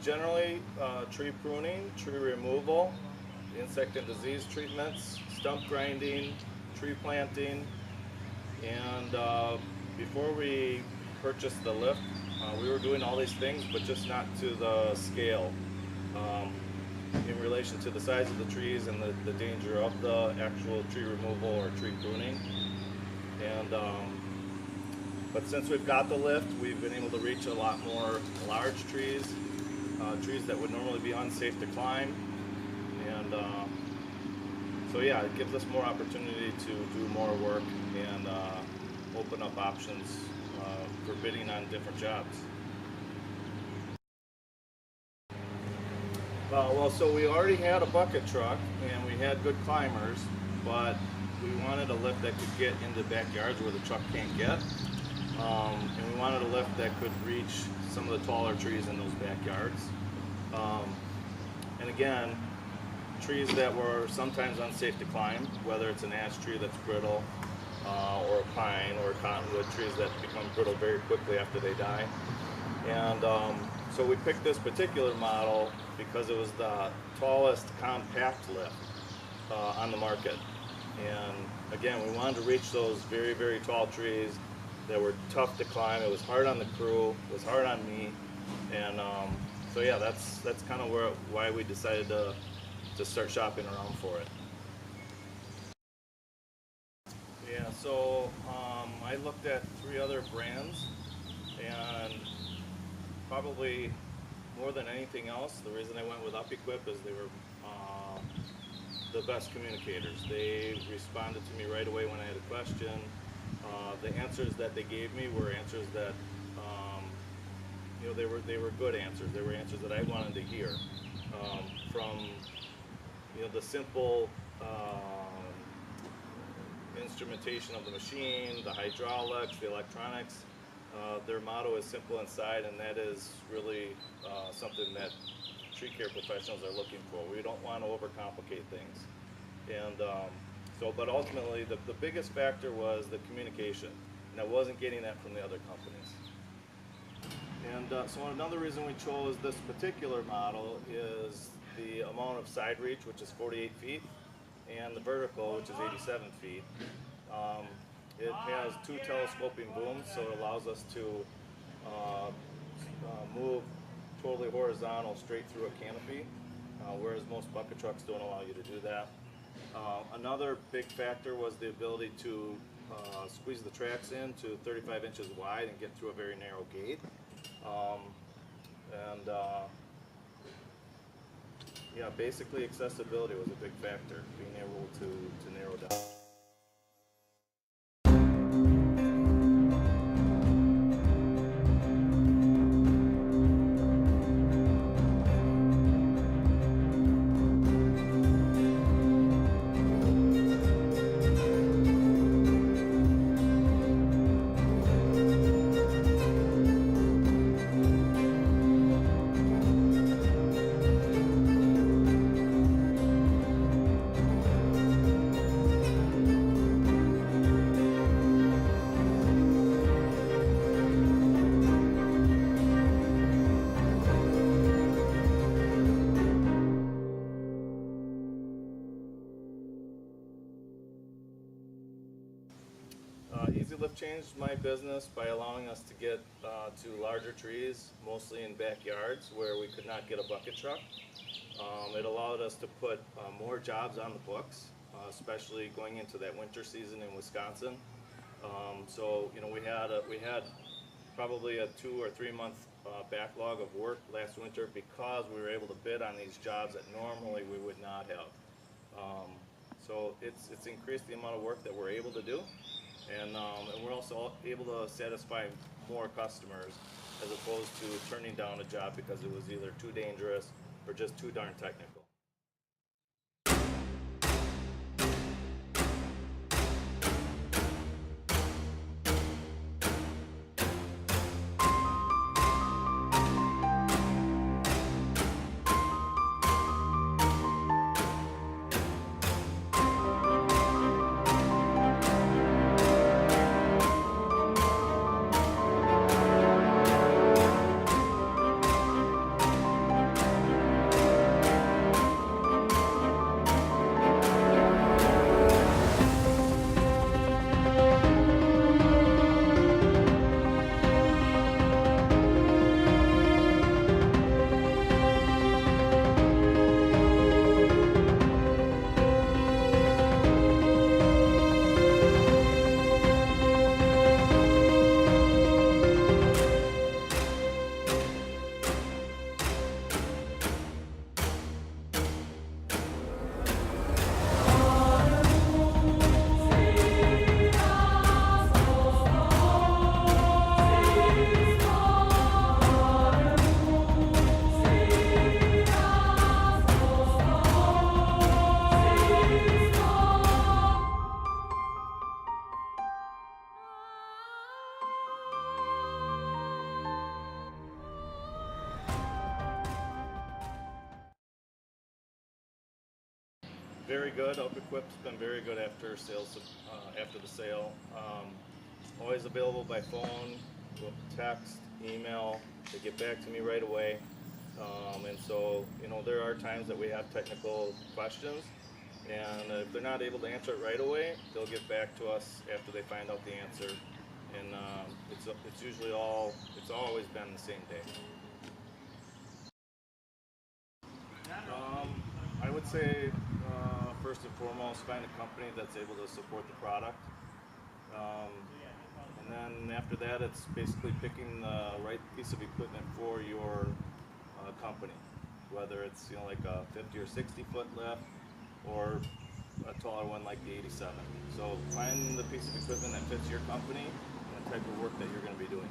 Generally, tree pruning, tree removal, insect and disease treatments, stump grinding, tree planting, and before we purchased the lift, we were doing all these things, but just not to the scale in relation to the size of the trees and the danger of the actual tree removal or tree pruning. And but since we've got the lift, we've been able to reach a lot more large trees, trees that would normally be unsafe to climb. And so yeah, it gives us more opportunity to do more work and open up options for bidding on different jobs. Well, so we already had a bucket truck and we had good climbers, but we wanted a lift that could get into backyards where the truck can't get. And we wanted a lift that could reach some of the taller trees in those backyards. And again, trees that were sometimes unsafe to climb, whether it's an ash tree that's brittle, or a pine or a cottonwood, trees that become brittle very quickly after they die. And so we picked this particular model because it was the tallest compact lift on the market. And again, we wanted to reach those very, very tall trees that were tough to climb. It was hard on the crew, it was hard on me. And so yeah, that's kind of why we decided to start shopping around for it. Yeah, so I looked at 3 other brands, and probably more than anything else, the reason I went with UpEquip is they were the best communicators. They responded to me right away when I had a question. The answers that they gave me were answers that, you know, they were good answers. They were answers that I wanted to hear. From, you know, the simple instrumentation of the machine, the hydraulics, the electronics. Their motto is simple inside, and that is really something that tree care professionals are looking for. We don't want to overcomplicate things. And but ultimately the biggest factor was the communication, and I wasn't getting that from the other companies. And so another reason we chose this particular model is the amount of side reach, which is 48 feet, and the vertical, which is 87 feet. It has 2 telescoping booms, so it allows us to move totally horizontal straight through a canopy, whereas most bucket trucks don't allow you to do that. Another big factor was the ability to squeeze the tracks in to 35 inches wide and get through a very narrow gate. Yeah, basically accessibility was a big factor, being able to narrow down. EasyLift changed my business by allowing us to get to larger trees, mostly in backyards where we could not get a bucket truck. It allowed us to put more jobs on the books, especially going into that winter season in Wisconsin. So you know, we had probably a 2 or 3 month backlog of work last winter because we were able to bid on these jobs that normally we would not have. So it's increased the amount of work that we're able to do. And we're also able to satisfy more customers as opposed to turning down a job because it was either too dangerous or just too darn technical. very good. Elk Equip's been very good after sales, after the sale. Always available by phone, text, email. They get back to me right away. And so, you know, there are times that we have technical questions, and if they're not able to answer it right away, they'll get back to us after they find out the answer. And it's usually it's always been the same day. I would say first and foremost, find a company that's able to support the product. And then after that, it's basically picking the right piece of equipment for your company, whether it's, you know, like a 50 or 60 foot lift or a taller one like the 87. So find the piece of equipment that fits your company and the type of work that you're going to be doing.